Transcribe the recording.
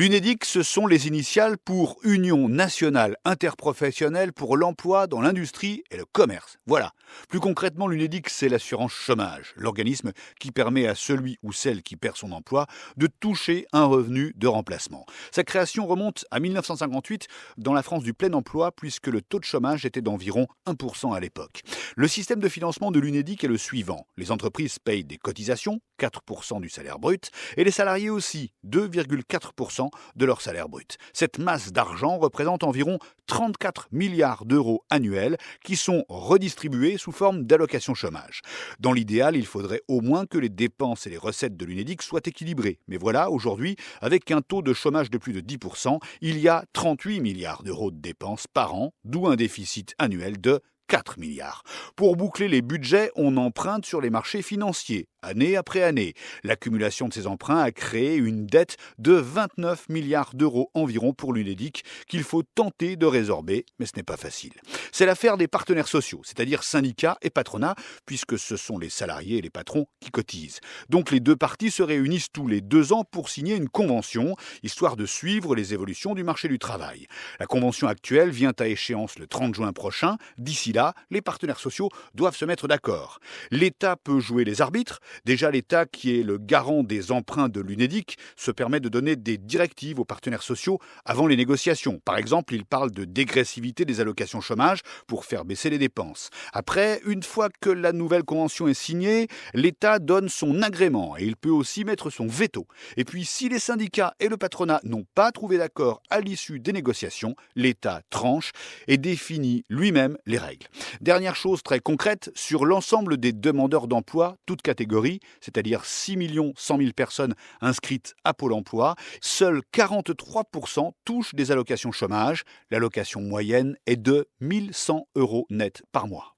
L'UNEDIC, ce sont les initiales pour Union nationale interprofessionnelle pour l'emploi dans l'industrie et le commerce. Voilà. Plus concrètement, l'UNEDIC, c'est l'assurance chômage, l'organisme qui permet à celui ou celle qui perd son emploi de toucher un revenu de remplacement. Sa création remonte à 1958 dans la France du plein emploi, puisque le taux de chômage était d'environ 1% à l'époque. Le système de financement de l'UNEDIC est le suivant. Les entreprises payent des cotisations, 4% du salaire brut, et les salariés aussi, 2,4% de leur salaire brut. Cette masse d'argent représente environ 34 milliards d'euros annuels qui sont redistribués sous forme d'allocations chômage. Dans l'idéal, il faudrait au moins que les dépenses et les recettes de l'UNEDIC soient équilibrées. Mais voilà, aujourd'hui, avec un taux de chômage de plus de 10%, il y a 38 milliards d'euros de dépenses par an, d'où un déficit annuel de 4 milliards. Pour boucler les budgets, on emprunte sur les marchés financiers, année après année. L'accumulation de ces emprunts a créé une dette de 29 milliards d'euros environ pour l'UNEDIC qu'il faut tenter de résorber, mais ce n'est pas facile. C'est l'affaire des partenaires sociaux, c'est-à-dire syndicats et patronats, puisque ce sont les salariés et les patrons qui cotisent. Donc les deux parties se réunissent tous les 2 ans pour signer une convention, histoire de suivre les évolutions du marché du travail. La convention actuelle vient à échéance le 30 juin prochain. D'ici là, les partenaires sociaux doivent se mettre d'accord. L'État peut jouer les arbitres. Déjà, l'État, qui est le garant des emprunts de l'UNEDIC, se permet de donner des directives aux partenaires sociaux avant les négociations. Par exemple, il parle de dégressivité des allocations chômage pour faire baisser les dépenses. Après, une fois que la nouvelle convention est signée, l'État donne son agrément et il peut aussi mettre son veto. Et puis, si les syndicats et le patronat n'ont pas trouvé d'accord à l'issue des négociations, l'État tranche et définit lui-même les règles. Dernière chose très concrète, sur l'ensemble des demandeurs d'emploi, toutes catégories, c'est-à-dire 6 100 000 personnes inscrites à Pôle emploi, seuls 43% touchent des allocations chômage. L'allocation moyenne est de 1 100 € net par mois.